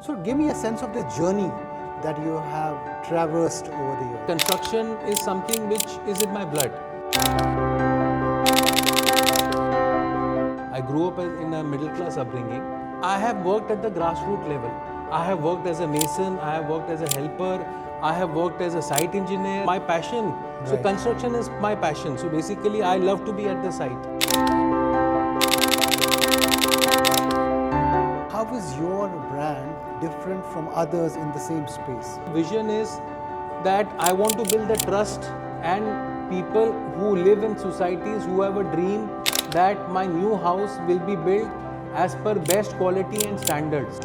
So give me a sense of the journey that you have traversed over the years. Construction is something which is in my blood. I grew up in a middle class upbringing. I have worked at the grassroots level. I have worked as a mason, I have worked as a helper, I have worked as a site engineer. My passion, so Right. construction is my passion. So basically I love to be at the site. How is your brand different from others in the same space? Vision is that I want to build the trust and people who live in societies who have a dream that my new house will be built as per best quality and standards.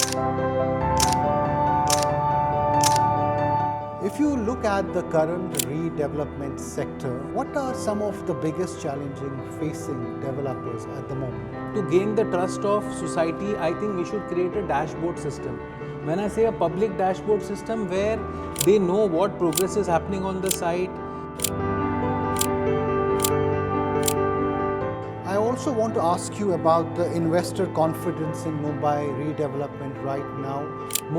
If you look at the current redevelopment sector, what are some of the biggest challenges facing developers at the moment? To gain the trust of society, I think we should create a dashboard system. When I say a public dashboard system where they know what progress is happening on the site. I also want to ask you about the investor confidence in Mumbai redevelopment right now.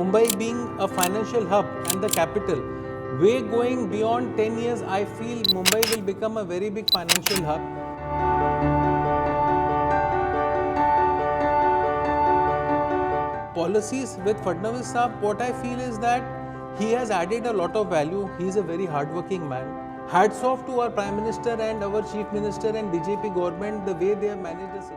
Mumbai being a financial hub and the capital, way going beyond 10 years, I feel Mumbai will become a very big financial hub. Policies with Fadnavis Saab, what I feel is that he has added a lot of value. He is a very hardworking man. Hats off to our Prime Minister and our Chief Minister and BJP government, the way they have managed the city.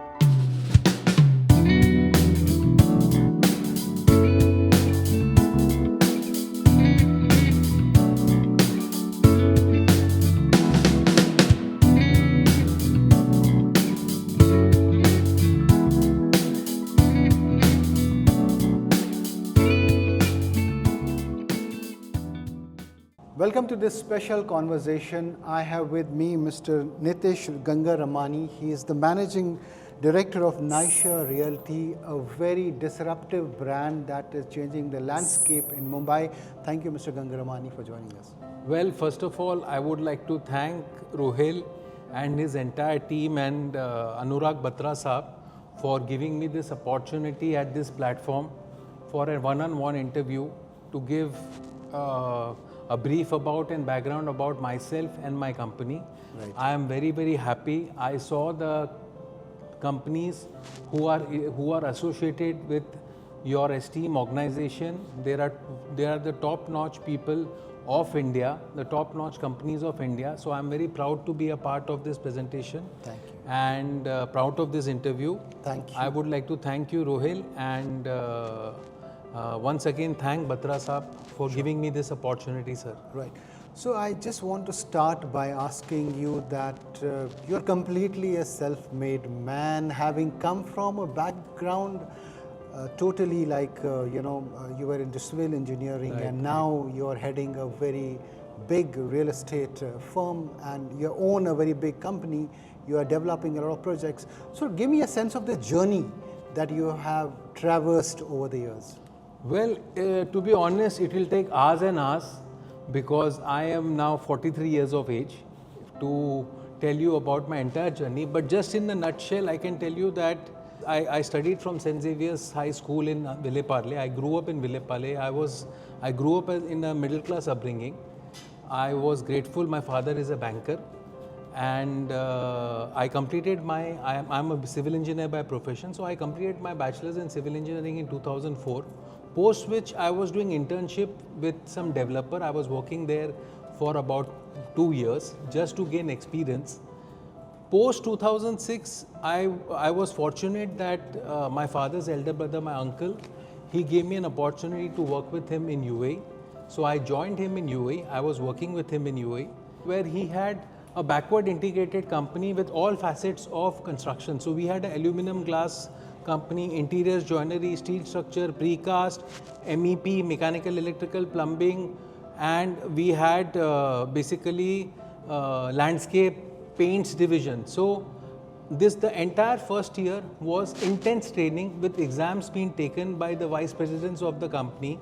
Welcome to this special conversation. I have with me Mr. Nitesh Gangaramani. He is the Managing Director of Nyshaa Realty, a very disruptive brand that is changing the landscape in Mumbai. Thank you, Mr. Gangaramani, for joining us. Well, first of all, I would like to thank Rohil and his entire team and Anurag Batra Saab for giving me this opportunity at this platform for a one-on-one interview to give a brief about and background about myself and my company. Right. I am very, very happy. I saw the companies who are associated with your esteemed organization. They are the top-notch people of India, the top-notch companies of India. So I'm very proud to be a part of this presentation. Thank you. And proud of this interview. Thank you. I would like to thank you, Rohil, and once again thank Batra Saab for giving me this opportunity, sir. Right. So I just want to start by asking you that you're completely a self-made man, having come from a background totally like, you were into civil engineering, Right. and now you're heading a very big real estate firm and you own a very big company. You are developing a lot of projects. So give me a sense of the journey that you have traversed over the years. Well, to be honest, it will take hours and hours because I am now 43 years of age to tell you about my entire journey. But just in a nutshell, I can tell you that I studied from St. Xavier's High School in Villeparle. I grew up in Villeparle. I grew up in a middle class upbringing. I was grateful. My father is a banker. And I completed I'm a civil engineer by profession. So I completed my bachelor's in civil engineering in 2004. Post which I was doing internship with some developer. I was working there for about 2 years just to gain experience. Post 2006, I was fortunate that my father's elder brother, my uncle, he gave me an opportunity to work with him in UAE. So I joined him in UAE. I was working with him in UAE, where he had a backward integrated company with all facets of construction. So we had an aluminum glass company, interiors, joinery, steel structure, precast, MEP, mechanical, electrical, plumbing, and we had basically landscape paints division. So the entire first year was intense training with exams being taken by the vice presidents of the company,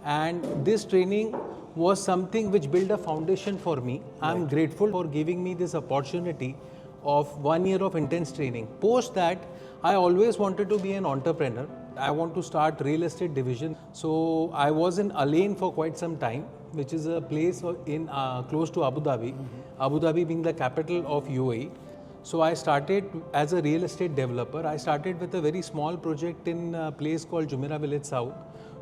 and this training was something which built a foundation for me. I'm grateful for giving me this opportunity of 1 year of intense training. Post that, I always wanted to be an entrepreneur. I want to start real estate division. So I was in Alain for quite some time, which is a place in close to Abu Dhabi, Abu Dhabi being the capital of UAE. So I started as a real estate developer. I started with a very small project in a place called Jumeirah Village South,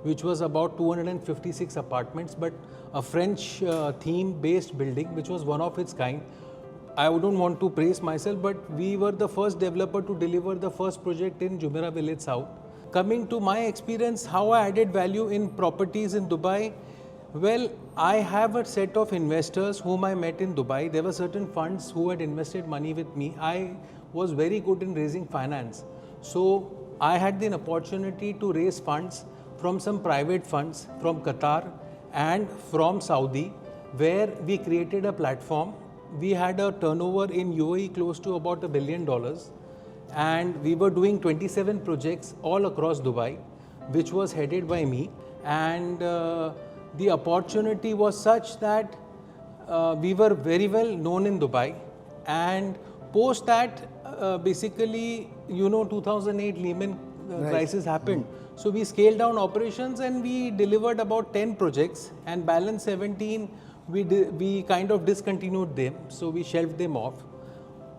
which was about 256 apartments, but a French theme-based building, which was one of its kind. I don't want to praise myself, but we were the first developer to deliver the first project in Jumeirah Village South. Coming to my experience, how I added value in properties in Dubai, well, I have a set of investors whom I met in Dubai. There were certain funds who had invested money with me. I was very good in raising finance. So I had the opportunity to raise funds from some private funds from Qatar and from Saudi, where we created a platform. We had a turnover in UAE close to about $1 billion, and we were doing 27 projects all across Dubai, which was headed by me. And the opportunity was such that we were very well known in Dubai. And post that, basically, 2008 Lehman crisis happened. So we scaled down operations and we delivered about 10 projects, and balance 17 we kind of discontinued them, so we shelved them off.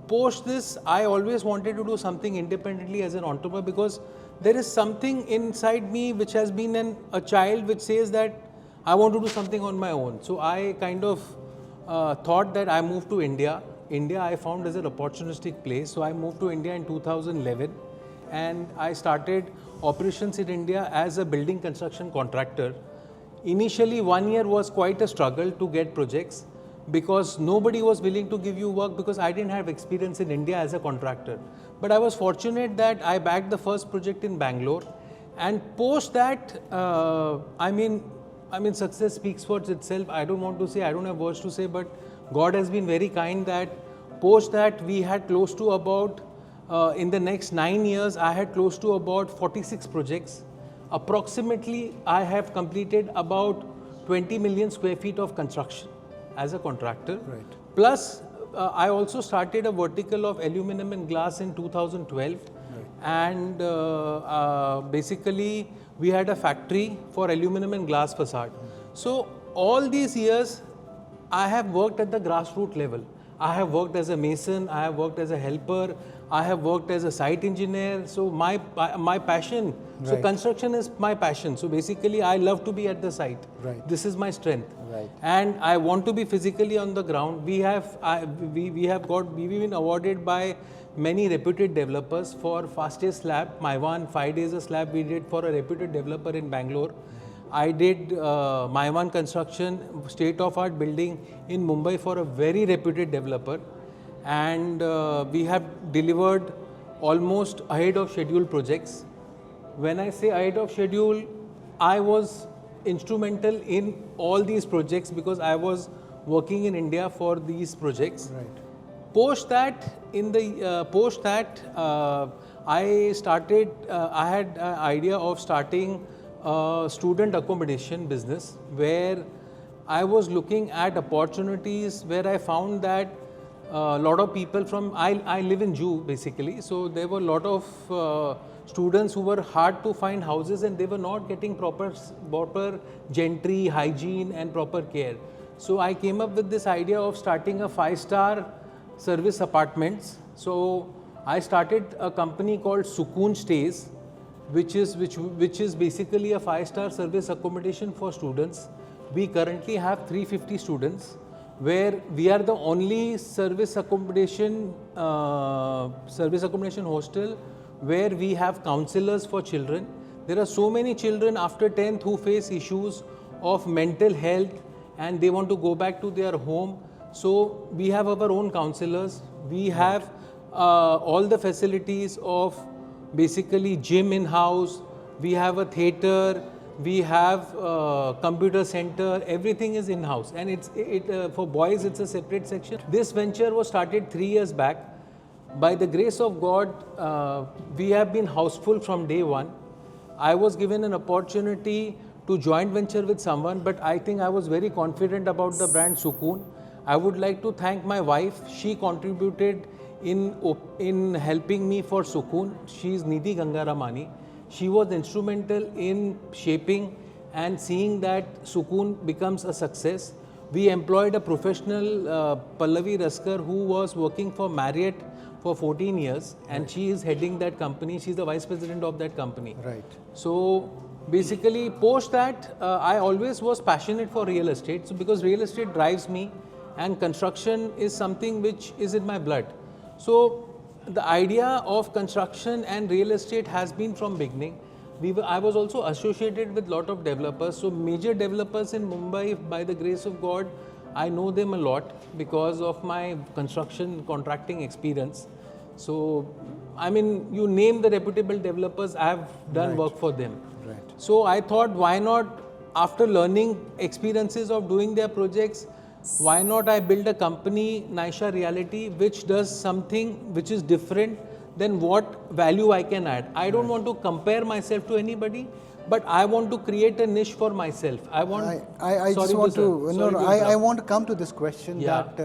Post this, I always wanted to do something independently as an entrepreneur, because there is something inside me which has been a child which says that I want to do something on my own. So I kind of thought that I moved to India. India I found as an opportunistic place, so I moved to India in 2011, and I started operations in India as a building construction contractor. Initially, 1 year was quite a struggle to get projects, because nobody was willing to give you work, because I didn't have experience in India as a contractor. But I was fortunate that I bagged the first project in Bangalore, and post that, I mean, success speaks for itself. I don't want to say, I don't have words to say, but God has been very kind that post that we had close to about, in the next 9 years, I had close to about 46 projects. Approximately, I have completed about 20 million square feet of construction as a contractor. Right. Plus, I also started a vertical of aluminum and glass in 2012. Right. And basically, we had a factory for aluminum and glass facade. So, all these years, I have worked at the grassroots level. I have worked as a mason, I have worked as a helper, I have worked as a site engineer. So my passion, so construction is my passion. So basically I love to be at the site. Right. This is my strength. Right. And I want to be physically on the ground. We've been awarded by many reputed developers for fastest slab. My 5 days a slab we did for a reputed developer in Bangalore. I did my one construction, state-of-art building in Mumbai for a very reputed developer, and we have delivered almost ahead of schedule projects. When I say ahead of schedule, I was instrumental in all these projects because I was working in India for these projects. Right. Post that, I started. I had an idea of starting a student accommodation business where I was looking at opportunities where I found that a lot of people from, I live in Jew basically, so there were a lot of students who were hard to find houses and they were not getting proper gentry, hygiene and proper care. So I came up with this idea of starting a 5-star service apartments. So I started a company called Sukoon Stays, which is basically a 5-star service accommodation for students. We currently have 350 students, where we are the only service accommodation hostel where we have counselors for children. There are so many children after 10th who face issues of mental health and they want to go back to their home. So we have our own counselors. We have all the facilities of basically gym in-house, we have a theatre, we have a computer center, everything is in-house, and for boys it's a separate section. This venture was started 3 years back. By the grace of God, we have been houseful from day one. I was given an opportunity to joint venture with someone, but I think I was very confident about the brand Sukoon. I would like to thank my wife. She contributed in helping me for Sukoon. She is Nitesh Gangaramani, She was instrumental in shaping and seeing that Sukoon becomes a success. We employed a professional, Pallavi Raskar, who was working for Marriott for 14 years, and she is heading that company. She's the vice president of that company. Right. So basically, post that, I always was passionate for real estate. So because real estate drives me, and construction is something which is in my blood. So the idea of construction and real estate has been from beginning. I was also associated with lot of developers. So major developers in Mumbai, by the grace of God, I know them a lot because of my construction contracting experience. So, I mean, you name the reputable developers, I have done work for them. Right. So I thought, why not, after learning experiences of doing their projects, why not I build a company, Nyshaa Realty, which does something which is different than what value I can add. I don't want to compare myself to anybody, but I want to create a niche for myself. I want. I just want to. I want to come to this question that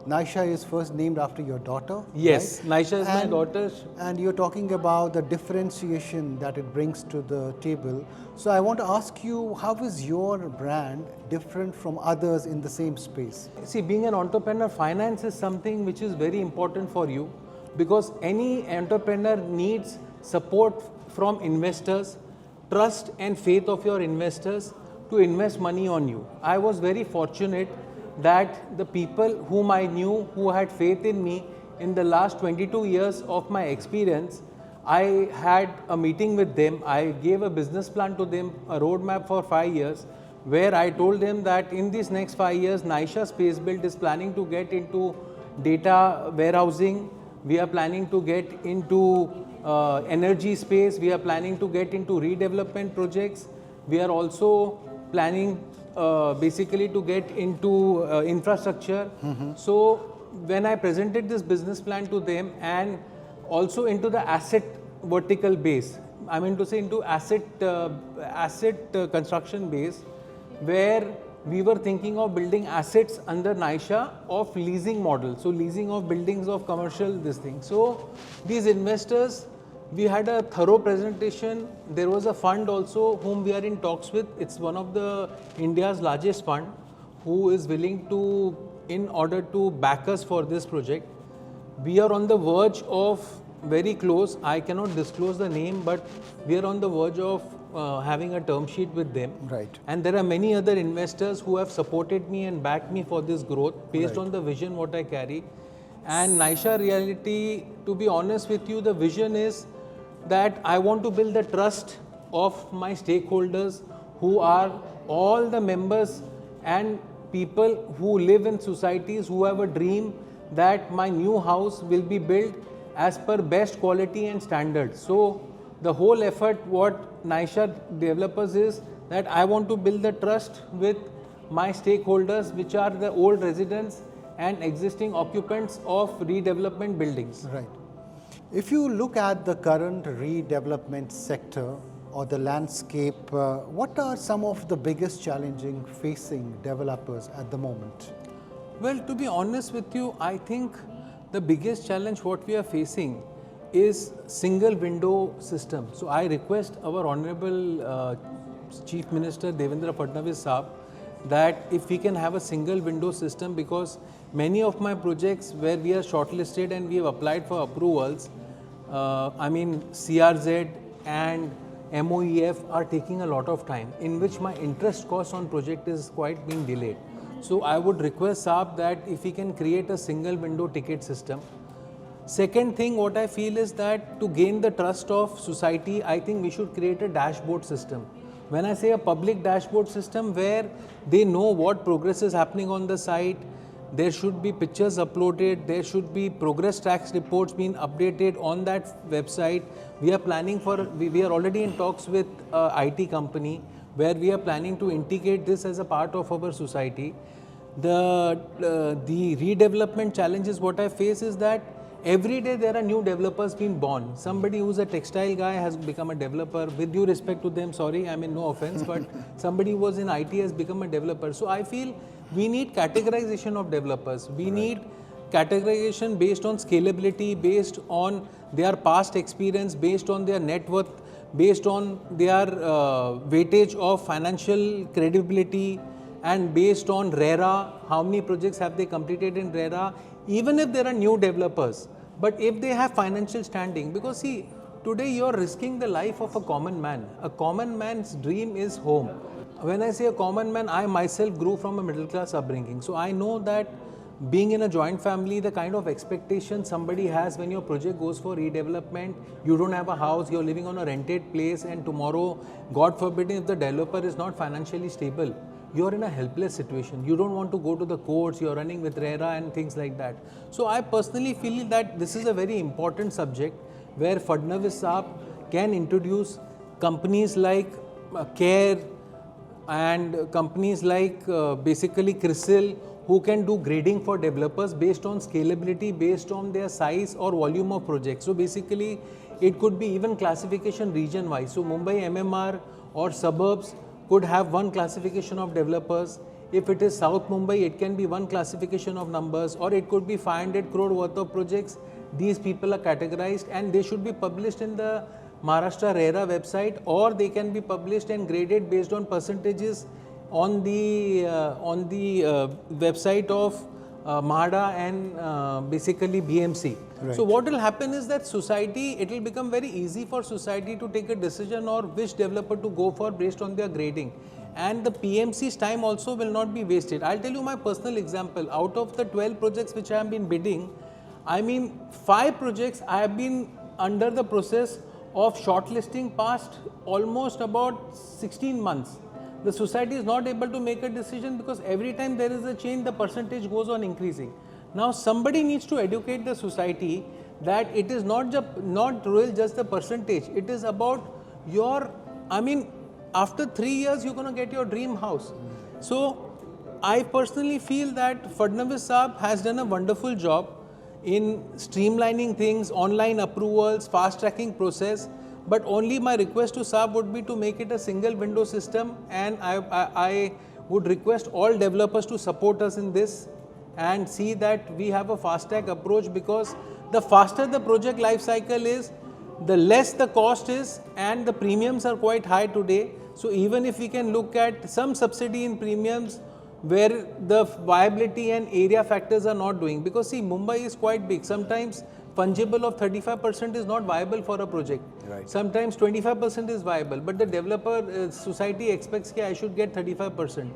Nyshaa is first named after your daughter. Yes, right? Nyshaa is my daughter. And you're talking about the differentiation that it brings to the table. So I want to ask you, how is your brand different from others in the same space? See, being an entrepreneur, finance is something which is very important for you, because any entrepreneur needs support from investors, trust and faith of your investors to invest money on you. I was very fortunate that the people whom I knew, who had faith in me in the last 22 years of my experience, I had a meeting with them. I gave a business plan to them, a roadmap for 5 years, where I told them that in these next 5 years, Nyshaa Space Build is planning to get into data warehousing. We are planning to get into energy space. We are planning to get into redevelopment projects. We are also planning basically to get into infrastructure. So when I presented this business plan to them, and also into the asset vertical base, I mean to say into asset construction base, where we were thinking of building assets under Nyshaa of leasing model. So leasing of buildings of commercial this thing. So these investors, we had a thorough presentation. There was a fund also whom we are in talks with. It's one of the India's largest fund who is willing to, in order to back us for this project. We are on the verge of very close. I cannot disclose the name, but we are on the verge of having a term sheet with them. Right. And there are many other investors who have supported me and backed me for this growth based on the vision what I carry. And Nyshaa Realty, to be honest with you, the vision is that I want to build the trust of my stakeholders, who are all the members and people who live in societies who have a dream that my new house will be built as per best quality and standards. So the whole effort what Nyshaa developers is that I want to build the trust with my stakeholders, which are the old residents and existing occupants of redevelopment buildings. Right. If you look at the current redevelopment sector or the landscape, what are some of the biggest challenges facing developers at the moment? Well, to be honest with you, I think the biggest challenge what we are facing is single window system. So I request our Honorable Chief Minister Devendra Fadnavis Saab that if we can have a single window system, because many of my projects where we are shortlisted and we have applied for approvals, I mean CRZ and MOEF are taking a lot of time, in which my interest cost on project is quite being delayed. So I would request Saab that if we can create a single window ticket system. Second thing what I feel is that to gain the trust of society, I think we should create a dashboard system. When I say a public dashboard system where they know what progress is happening on the site, there should be pictures uploaded, there should be progress tracks reports being updated on that website. We are planning for, we are already in talks with IT company where we are planning to integrate this as a part of our society. The redevelopment challenges what I face is that every day there are new developers being born. Somebody who's a textile guy has become a developer. With due respect to them, sorry, I mean no offense, but somebody who was in IT has become a developer. So I feel we need categorization of developers. We need categorization based on scalability, based on their past experience, based on their net worth, based on their weightage of financial credibility and based on RERA, how many projects have they completed in RERA, even if there are new developers, but if they have financial standing, because see, today you're risking the life of a common man. A common man's dream is home. When I say a common man, I myself grew from a middle class upbringing. So I know that being in a joint family, the kind of expectation somebody has when your project goes for redevelopment, you don't have a house, you're living on a rented place, and tomorrow, God forbid, if the developer is not financially stable, you're in a helpless situation. You don't want to go to the courts, you're running with RERA and things like that. So I personally feel that this is a very important subject where Fadnavis Saab can introduce companies like CARE and companies like basically CRISIL, who can do grading for developers based on scalability, based on their size or volume of projects. So basically, it could be even classification region wise. So Mumbai MMR or suburbs could have one classification of developers. If it is South Mumbai, it can be one classification of numbers, or it could be 500 crore worth of projects. These people are categorized and they should be published in the Maharashtra RERA website, or they can be published and graded based on percentages on the website of MHADA and basically BMC. Right. So what will happen is that society, it will become very easy for society to take a decision or which developer to go for based on their grading. And the PMC's time also will not be wasted. I'll tell you my personal example. Out of the 12 projects which I have been bidding, I mean 5 projects I have been under the process of shortlisting past almost about 16 months. The society is not able to make a decision because every time there is a change, the percentage goes on increasing. Now somebody needs to educate the society that it is not really just the percentage. It is about your, I mean, after 3 years you're going to get your dream house. So I personally feel that Fadnavis Saab has done a wonderful job in streamlining things, online approvals, fast tracking process. But only my request to Saab would be to make it a single window system, and I would request all developers to support us in this and see that we have a fast track approach, because the faster the project life cycle is, the less the cost is, and the premiums are quite high today. So even if we can look at some subsidy in premiums where the viability and area factors are not doing, because see, Mumbai is quite big. Sometimes fungible of 35% is not viable for a project. Right. Sometimes 25% is viable, but the developer society expects that I should get 35%.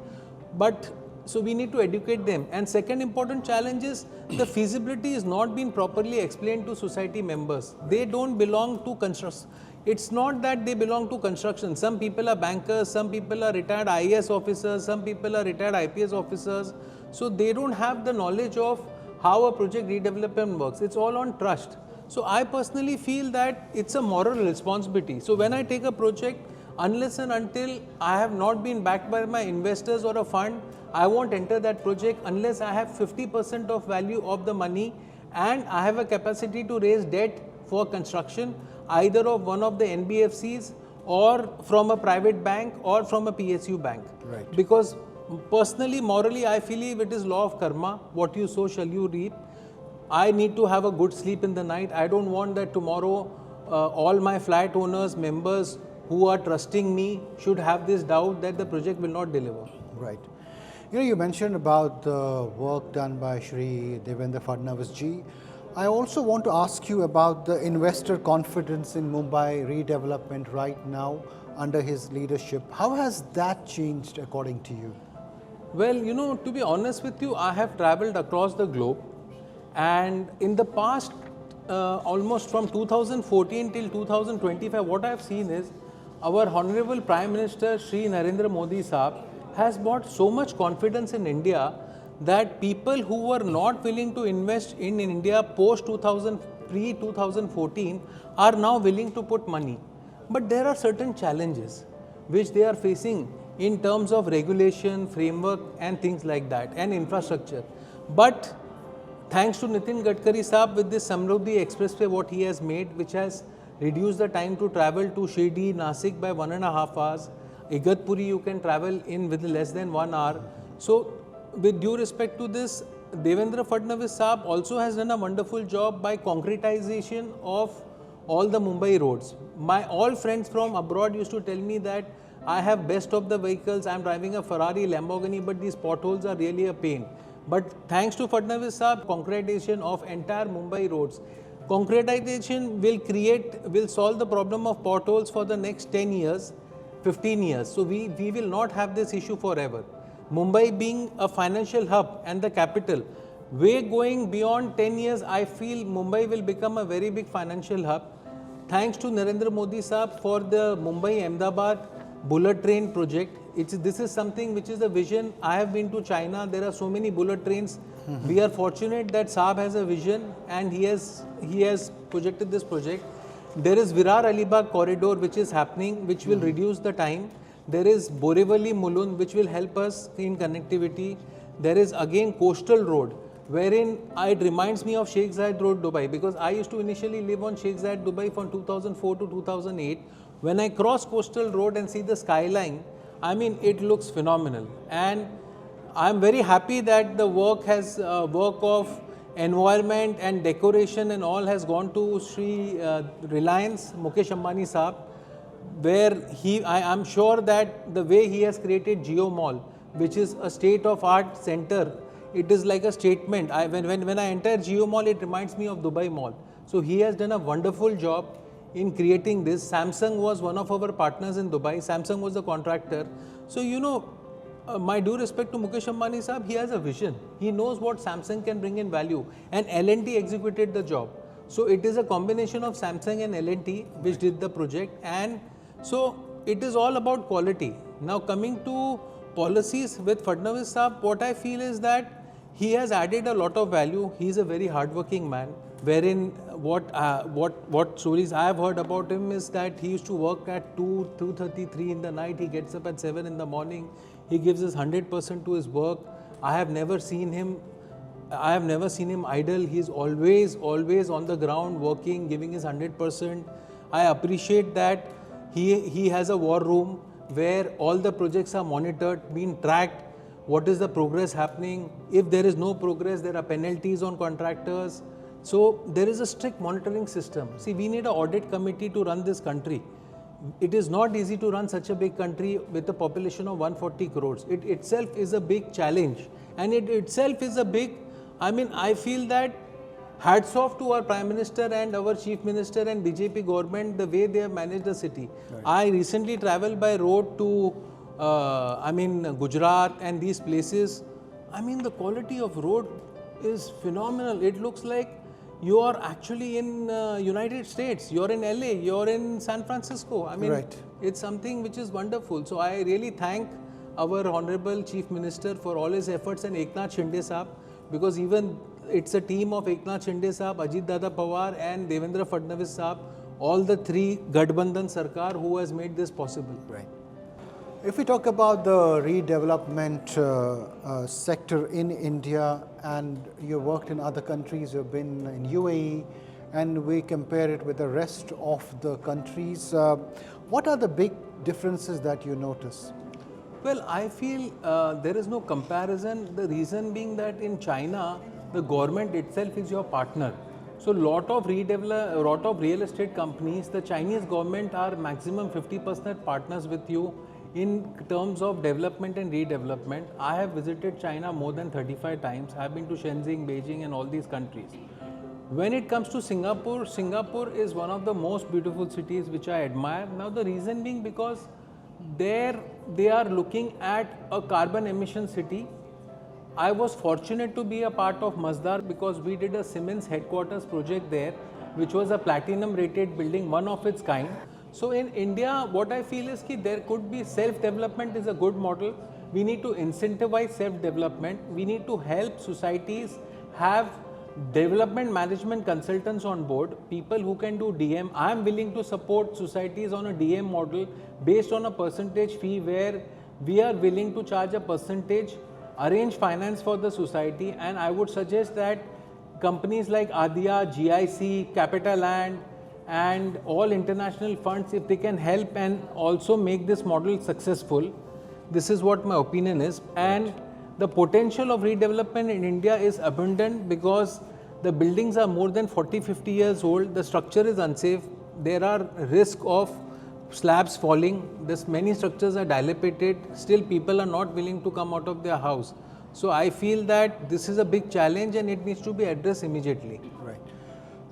But so we need to educate them. And second important challenge is the feasibility is not being properly explained to society members. They don't belong to construction. It's not that they belong to construction. Some people are bankers, some people are retired IAS officers, some people are retired IPS officers. So they don't have the knowledge of how a project redevelopment works. It's all on trust. So I personally feel that it's a moral responsibility. So when I take a project, unless and until I have not been backed by my investors or a fund, I won't enter that project unless I have 50% of value of the money and I have a capacity to raise debt for construction, either of one of the NBFCs or from a private bank or from a PSU bank. Right. Because personally, morally, I believe it is law of karma. What you sow shall you reap. I need to have a good sleep in the night. I don't want that tomorrow all my flat owners, members who are trusting me should have this doubt that the project will not deliver. Right. You know, you mentioned about the work done by Shri Devendra Fadnavis ji. I also want to ask you about the investor confidence in Mumbai redevelopment right now under his leadership. How has that changed according to you? Well, you know, to be honest with you, I have traveled across the globe, and in the past, almost from 2014 till 2025, what I have seen is our Honorable Prime Minister Shri Narendra Modi Saab has brought so much confidence in India that people who were not willing to invest in India post 2014 are now willing to put money. But there are certain challenges which they are facing in terms of regulation, framework and things like that, and infrastructure. But thanks to Nitin Gadkari Saab with this Samruddhi Expressway, what he has made, which has reduced the time to travel to Shirdi, Nasik by 1.5 hours. Igatpuri you can travel in with less than 1 hour. So with due respect to this, Devendra Fadnavis Saab also has done a wonderful job by concretization of all the Mumbai roads. My all friends from abroad used to tell me that I have best of the vehicles, I'm driving a Ferrari, Lamborghini, but these potholes are really a pain. But thanks to Fadnavis Saab, concretization of entire Mumbai roads. Concretization will solve the problem of potholes for the next 10 years, 15 years. So we will not have this issue forever. Mumbai being a financial hub and the capital, way going beyond 10 years, I feel Mumbai will become a very big financial hub. Thanks to Narendra Modi Saab for the Mumbai-Ahmedabad bullet train project. This is something which is a vision. I have been to China. There are so many bullet trains. We are fortunate that Saab has a vision and he has projected this project. There is Virar-Alibag corridor which is happening, which will reduce the time. There is Borivali-Mulund which will help us in connectivity. There is again Coastal Road, wherein it reminds me of Sheikh Zayed Road, Dubai, because I used to initially live on Sheikh Zayed, Dubai from 2004 to 2008. When I cross Coastal Road and see the skyline, I mean, it looks phenomenal. And I'm very happy that the work of environment and decoration and all has gone to Sri Reliance Mukesh Ambani Saab, where I am sure that the way he has created Geo Mall, which is a state-of-art center, it is like a statement. When I enter Geo Mall, it reminds me of Dubai Mall. So he has done a wonderful job in creating this. Samsung was one of our partners in Dubai. Samsung was the contractor. So, my due respect to Mukesh Ambani Saab, he has a vision. He knows what Samsung can bring in value, and L&T executed the job. So it is a combination of Samsung and L&T which did the project, and so it is all about quality. Now coming to policies with Fadnavis Saab, what I feel is that he has added a lot of value. He is a very hardworking man, wherein what stories I have heard about him is that he used to work at 2:33 in the night. He gets up at 7 in the morning. He gives his 100% to his work. I have never seen him idle. He is always on the ground working, giving his 100%. I appreciate that he has a war room where all the projects are monitored, being tracked. What is the progress happening? If there is no progress, there are penalties on contractors. So there is a strict monitoring system. See, we need an audit committee to run this country. It is not easy to run such a big country with a population of 140 crores. It itself is a big challenge, and it itself is a big, I feel that hats off to our Prime Minister and our Chief Minister and BJP government, the way they have managed the city. Right. I recently traveled by road to Gujarat and these places. The quality of road is phenomenal. It looks like you are actually in United States, you're in LA, you're in San Francisco. Right. It's something which is wonderful. So I really thank our Honorable Chief Minister for all his efforts, and Eknath Shinde Saab, because even it's a team of Eknath Shinde Saab, Ajit Dada Pawar and Devendra Fadnavis Saab, all the three Gadbandhan Sarkar who has made this possible. Right. If we talk about the redevelopment sector in India, and you worked in other countries, you've been in UAE, and we compare it with the rest of the countries, what are the big differences that you notice? Well, I feel there is no comparison. The reason being that in China, the government itself is your partner. So lot of real estate companies, the Chinese government are maximum 50% partners with you in terms of development and redevelopment. I have visited China more than 35 times. I have been to Shenzhen, Beijing and all these countries. When it comes to Singapore, Singapore is one of the most beautiful cities which I admire. Now the reason being because there they are looking at a carbon emission city. I was fortunate to be a part of Masdar because we did a Siemens headquarters project there, which was a platinum rated building, one of its kind. So in India, what I feel is that there could be self-development is a good model. We need to incentivize self-development. We need to help societies have development management consultants on board, people who can do DM. I am willing to support societies on a DM model based on a percentage fee where we are willing to charge a percentage, arrange finance for the society, and I would suggest that companies like ADIA, GIC, Capitaland and all international funds, if they can help and also make this model successful, this is what my opinion is. And the potential of redevelopment in India is abundant because the buildings are more than 40-50 years old, the structure is unsafe, there are risk of slabs falling. Many structures are dilapidated, still people are not willing to come out of their house. So I feel that this is a big challenge and it needs to be addressed immediately. Right.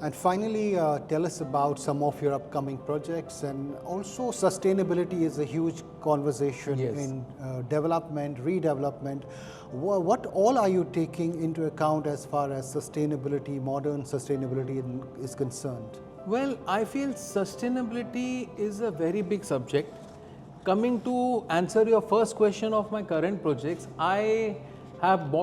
And finally, tell us about some of your upcoming projects, and also sustainability is a huge conversation in development, redevelopment. What all are you taking into account as far as sustainability, modern sustainability is concerned? Well, I feel sustainability is a very big subject. Coming to answer your first question of my current projects, I have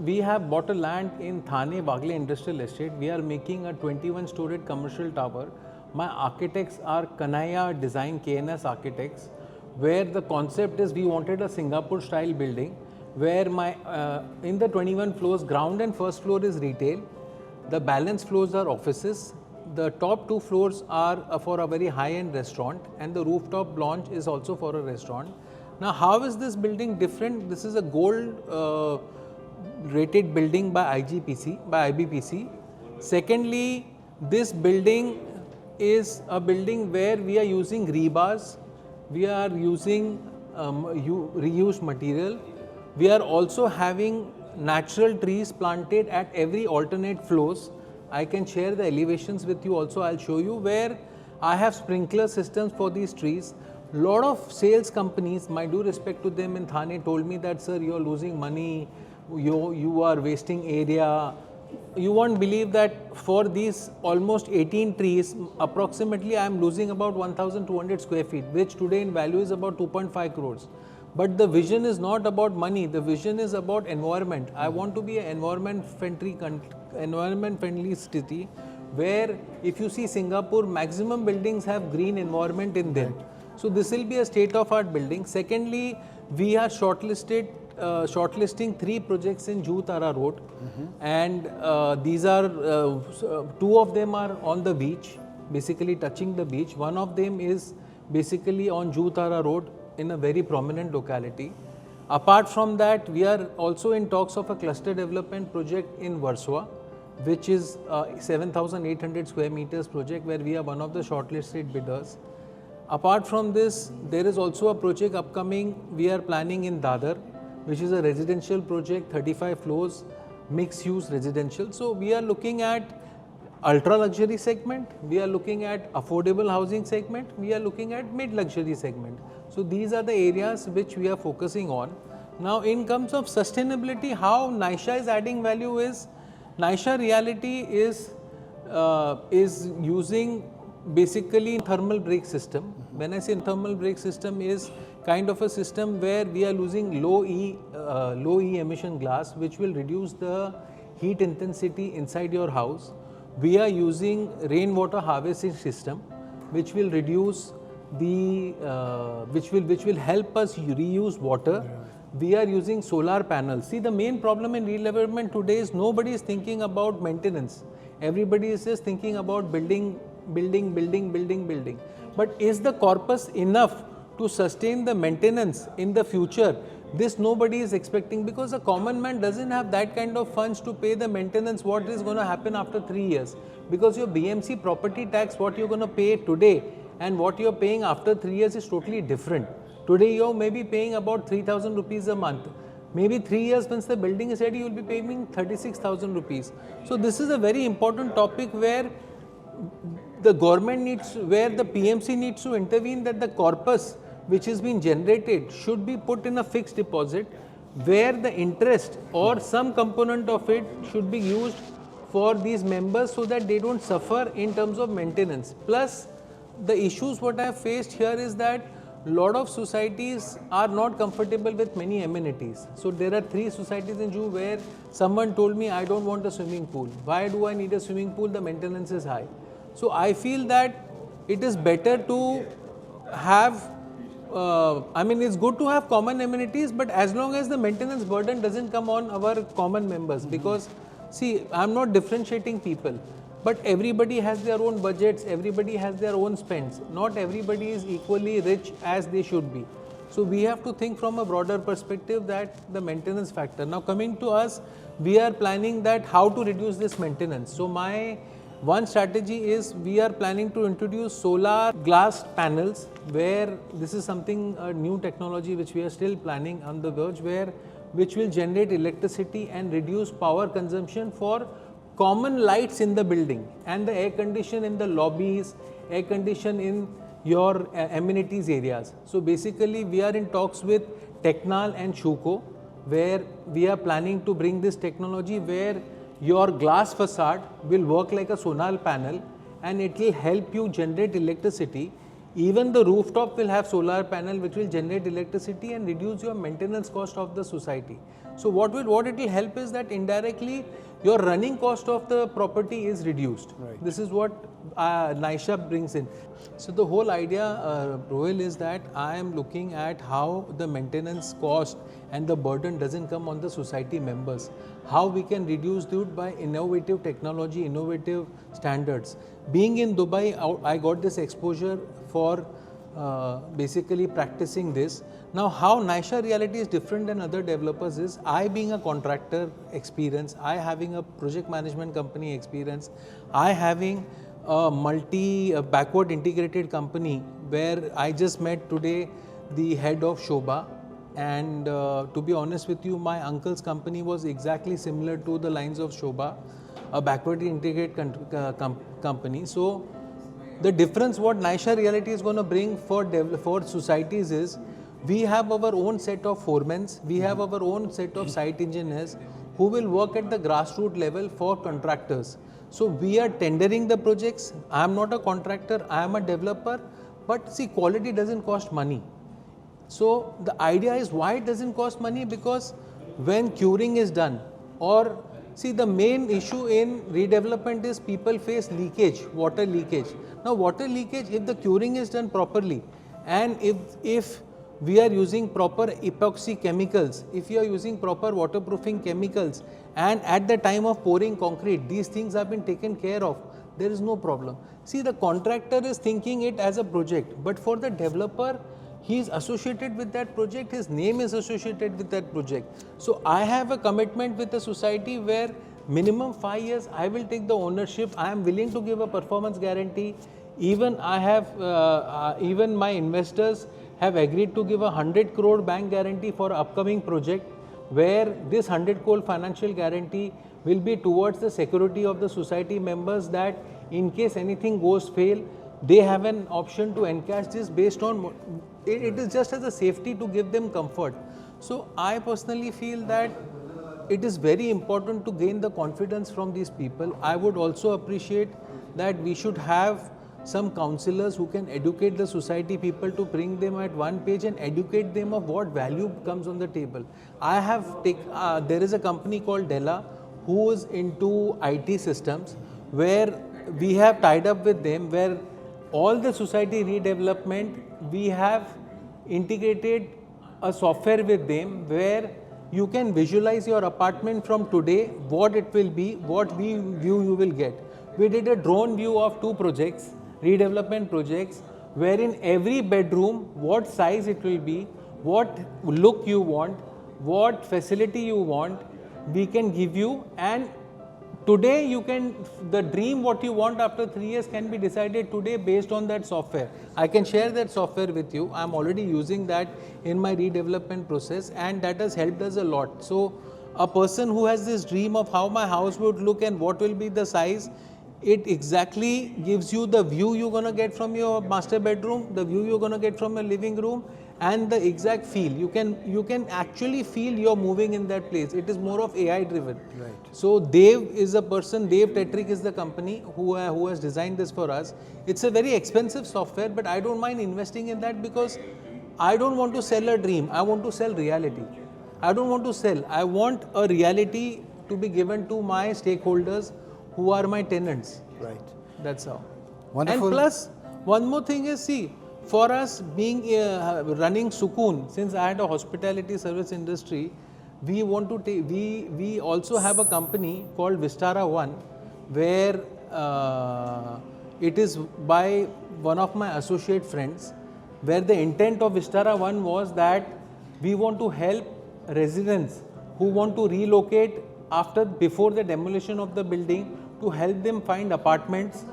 we have bought a land in Thane, Wagle Industrial Estate. We are making a 21-storied commercial tower. My architects are Kanaya Design KNS Architects, where the concept is we wanted a Singapore style building, where in the 21 floors, ground and first floor is retail. The balance floors are offices. The top 2 floors are for a very high-end restaurant, and the rooftop lounge is also for a restaurant. Now, how is this building different? This is a gold rated building by IBPC. Secondly, this building is a building where we are using rebars, we are using reused material. We are also having natural trees planted at every alternate floors. I can share the elevations with you also. I'll show you where I have sprinkler systems for these trees. Lot of sales companies, my due respect to them in Thane, told me that, sir, you are losing money, you are wasting area. You won't believe that for these almost 18 trees, approximately I am losing about 1,200 square feet, which today in value is about 2.5 crores. But the vision is not about money, the vision is about environment. I want to be an environment friendly city, where if you see Singapore, maximum buildings have green environment in them. So this will be a state-of-art building. Secondly, we are shortlisting 3 projects in Juhu Tara Road, and these are 2 of them are on the beach, basically touching the beach. One of them is basically on Juhu Tara Road in a very prominent locality. Apart from that, we are also in talks of a cluster development project in Warsaw, which is 7,800 square meters project, where we are one of the shortlisted bidders. Apart from this, there is also a project upcoming we are planning in Dadar, which is a residential project, 35 floors, mixed use residential. So we are looking at ultra luxury segment, we are looking at affordable housing segment, we are looking at mid luxury segment. So these are the areas which we are focusing on. Now in terms of sustainability, how Nyshaa is adding value is, Nyshaa Realty is using basically thermal brake system. When I say thermal brake system, is kind of a system where we are using low E emission glass, which will reduce the heat intensity inside your house. We are using rainwater harvesting system, which will reduce the which will help us reuse water. We are using solar panels. See, the main problem in redevelopment today is nobody is thinking about maintenance. Everybody is just thinking about building. But is the corpus enough to sustain the maintenance in the future? This nobody is expecting, because a common man doesn't have that kind of funds to pay the maintenance. What is going to happen after 3 years? Because your BMC property tax, what you're going to pay today and what you're paying after 3 years is totally different. Today you're maybe paying about 3,000 rupees a month. Maybe 3 years once the building is ready, you'll be paying 36,000 rupees. So this is a very important topic where the government needs, where the PMC needs to intervene, that the corpus which has been generated should be put in a fixed deposit, where the interest or some component of it should be used for these members, so that they don't suffer in terms of maintenance. Plus, the issues what I have faced here is that lot of societies are not comfortable with many amenities. So there are 3 societies in Juhu where someone told me, I don't want a swimming pool. Why do I need a swimming pool? The maintenance is high. So I feel that it is better to have, it's good to have common amenities, but as long as the maintenance burden doesn't come on our common members. Because see, I'm not differentiating people, but everybody has their own budgets, everybody has their own spends. Not everybody is equally rich as they should be. So we have to think from a broader perspective, that the maintenance factor. Now coming to us, we are planning that how to reduce this maintenance. So my One strategy is we are planning to introduce solar glass panels, where this is something, a new technology which we are still planning on the verge, which will generate electricity and reduce power consumption for common lights in the building, and the air condition in the lobbies, air condition in your amenities areas. So basically we are in talks with Technal and Shuko, where we are planning to bring this technology where your glass facade will work like a solar panel and it will help you generate electricity. Even the rooftop will have solar panel which will generate electricity and reduce your maintenance cost of the society. So what it will help is that indirectly your running cost of the property is reduced. Right. This is what Nyshaa brings in. So the whole idea, Rohil, is that I am looking at how the maintenance cost and the burden doesn't come on the society members. How we can reduce it by innovative technology, innovative standards. Being in Dubai, I got this exposure for basically practicing this. Now, how Nyshaa Realty is different than other developers is, I being a contractor experience, I having a project management company experience, I having a backward integrated company, where I just met today the head of Shobha, and to be honest with you, my uncle's company was exactly similar to the lines of Shobha, a backward integrated company. So the difference what Nyshaa Realty is going to bring for societies is, we have our own set of foremen, we have our own set of site engineers who will work at the grassroots level for contractors. So we are tendering the projects. I am not a contractor, I am a developer, but see, quality doesn't cost money. So the idea is, why it doesn't cost money? Because when curing is done, or see, the main issue in redevelopment is people face leakage, water leakage. Now water leakage, if the curing is done properly, and if we are using proper epoxy chemicals, if you are using proper waterproofing chemicals, and at the time of pouring concrete, these things have been taken care of, there is no problem. See, the contractor is thinking it as a project, but for the developer, he is associated with that project, his name is associated with that project. So I have a commitment with the society where minimum 5 years I will take the ownership. I am willing to give a performance guarantee. Even I have, even my investors have agreed to give a 100 crore bank guarantee for upcoming project, where this 100 crore financial guarantee will be towards the security of the society members, that in case anything goes fail, they have an option to encash this based on, it is just as a safety to give them comfort. So I personally feel that it is very important to gain the confidence from these people. I would also appreciate that we should have some counselors who can educate the society people, to bring them at one page and educate them of what value comes on the table. I have there is a company called Della who is into IT systems, where we have tied up with them, where all the society redevelopment, we have integrated a software with them, where you can visualize your apartment from today, what it will be, what view you will get. We did a drone view of 2 projects, redevelopment projects, wherein every bedroom, what size it will be, what look you want, what facility you want, we can give you. And today you can, the dream what you want after 3 years can be decided today based on that software. I can share that software with you. I am already using that in my redevelopment process, and that has helped us a lot. So a person who has this dream of how my house would look and what will be the size, it exactly gives you the view you're going to get from your master bedroom, the view you're going to get from your living room, and the exact feel. You can actually feel you're moving in that place. It is more of AI driven. Right. So Dev is a person, Dev Tetrick is the company who has designed this for us. It's a very expensive software, but I don't mind investing in that, because I don't want to sell a dream, I want to sell reality. I don't want to sell, I want a reality to be given to my stakeholders who are my tenants. Right. That's how. Wonderful. And plus, one more thing is, see, for us being running Sukoon, since I had a hospitality service industry, we want to take, we also have a company called Vistara One, where it is by one of my associate friends, where the intent of Vistara One was that we want to help residents who want to relocate before the demolition of the building to help them find apartments.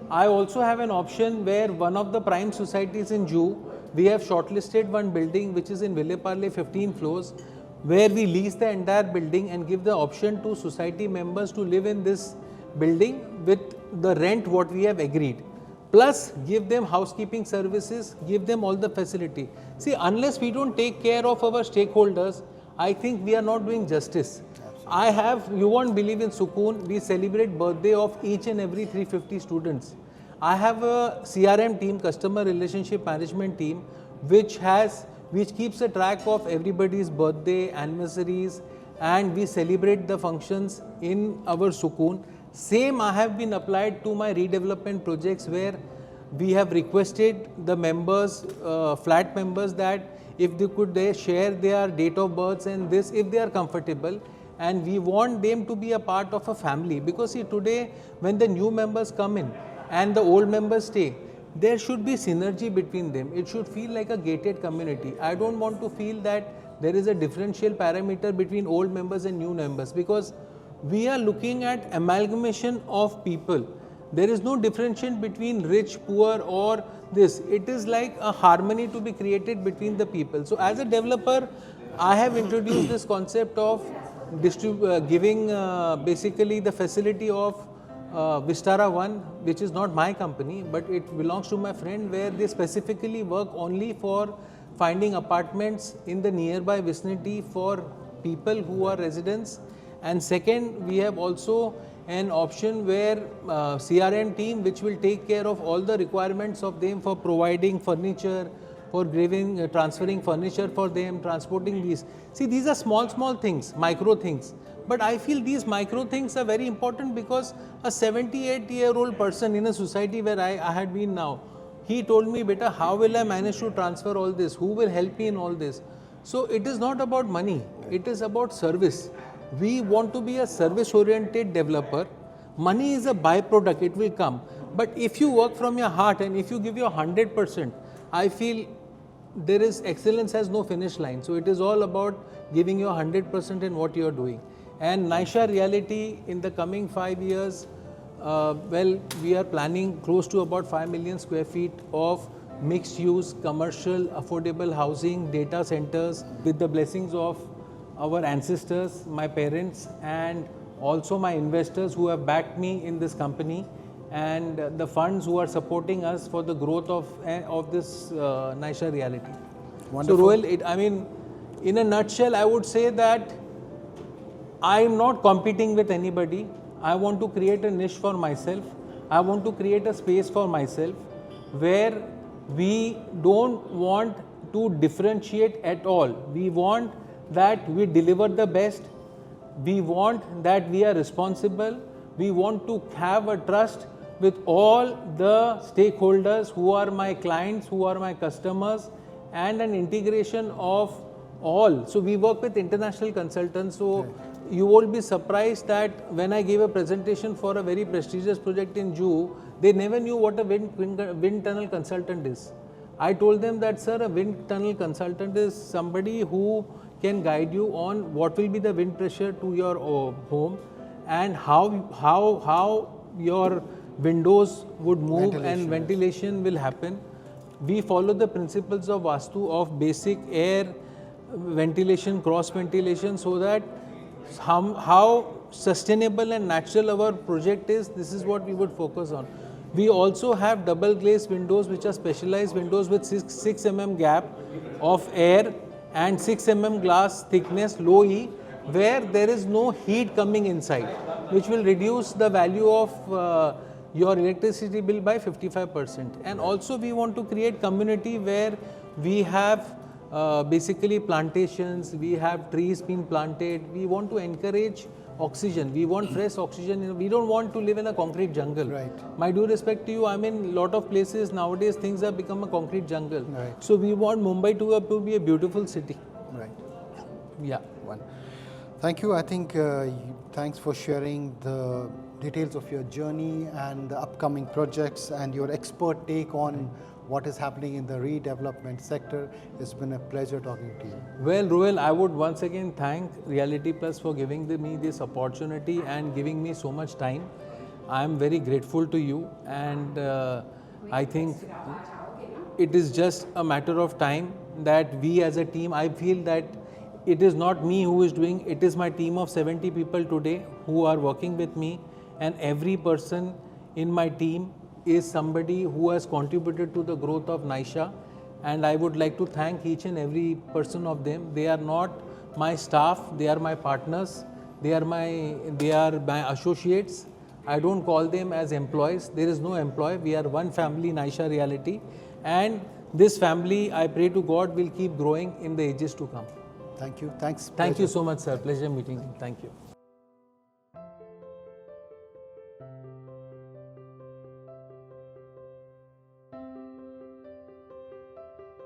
I also have an option where one of the prime societies in Juhu, we have shortlisted one building which is in Villeparle, 15 floors, where we lease the entire building and give the option to society members to live in this building with the rent what we have agreed. Plus give them housekeeping services, give them all the facility. See, unless we don't take care of our stakeholders, I think we are not doing justice. You won't believe in Sukoon, we celebrate birthday of each and every 350 students. I have a CRM team, customer relationship management team, which keeps a track of everybody's birthday, anniversaries, and we celebrate the functions in our Sukoon. Same I have been applied to my redevelopment projects, where we have requested the members, flat members, that if they share their date of births and this, if they are comfortable, and we want them to be a part of a family. Because see, today when the new members come in and the old members stay, there should be synergy between them. It should feel like a gated community. I don't want to feel that there is a differential parameter between old members and new members, because we are looking at amalgamation of people. There is no differentiation between rich, poor or this. It is like a harmony to be created between the people. So as a developer, I have introduced this concept of giving basically the facility of Vistara One, which is not my company, but it belongs to my friend, where they specifically work only for finding apartments in the nearby vicinity for people who are residents. And second, we have also an option where CRM team, which will take care of all the requirements of them for providing furniture, for transferring furniture for them, transporting these. See, these are small things, micro things. But I feel these micro things are very important, because a 78-year-old person in a society where I had been now, he told me, "Beta, how will I manage to transfer all this? Who will help me in all this?" So it is not about money, it is about service. We want to be a service-oriented developer. Money is a byproduct, it will come. But if you work from your heart and if you give your 100%, I feel there is excellence has no finish line. So it is all about giving your 100% in what you are doing. And Nyshaa Realty, in the coming 5 years, we are planning close to about 5 million square feet of mixed use, commercial, affordable housing, data centers, with the blessings of our ancestors, my parents, and also my investors who have backed me in this company, and the funds who are supporting us for the growth of this Nyshaa Realty. Wonderful. So Rohil, in a nutshell, I would say that I am not competing with anybody. I want to create a niche for myself. I want to create a space for myself where we don't want to differentiate at all. We want that we deliver the best. We want that we are responsible. We want to have a trust with all the stakeholders who are my clients, who are my customers, and an integration of all. So we work with international consultants. So you won't be surprised that when I gave a presentation for a very prestigious project in Juhu, they never knew what a wind tunnel consultant is. I told them that, sir, a wind tunnel consultant is somebody who can guide you on what will be the wind pressure to your home, and how your windows would move and ventilation will happen. We follow the principles of Vastu of basic air ventilation, cross ventilation, so that how sustainable and natural our project is. This is what we would focus on. We also have double glazed windows, which are specialized windows with 6 mm gap of air and 6 mm glass thickness, low E, where there is no heat coming inside, which will reduce the value of your electricity bill by 55%. And also we want to create community where we have basically plantations, we have trees being planted. We want to encourage oxygen. We want fresh oxygen. We don't want to live in a concrete jungle. Right. My due respect to you, I mean, lot of places nowadays things have become a concrete jungle. Right. So we want Mumbai to be a beautiful city. Right. Yeah. Thank you. I think thanks for sharing the details of your journey and the upcoming projects and your expert take on what is happening in the redevelopment sector. It's been a pleasure talking to you. Well, Rohil, I would once again thank Reality Plus for giving me this opportunity and giving me so much time. I am very grateful to you, and I think it is just a matter of time that we as a team, I feel that it is not me who is doing, it is my team of 70 people today who are working with me, and every person in my team is somebody who has contributed to the growth of Nyshaa, and I would like to thank each and every person of them. They are not my staff, they are my partners, they are my associates. I don't call them as employees. There is no employee. We are one family, Nyshaa Realty, and this family, I pray to God, will keep growing in the ages to come. Thank you. Thanks. Thank you so much, sir. Pleasure meeting you. Thank you.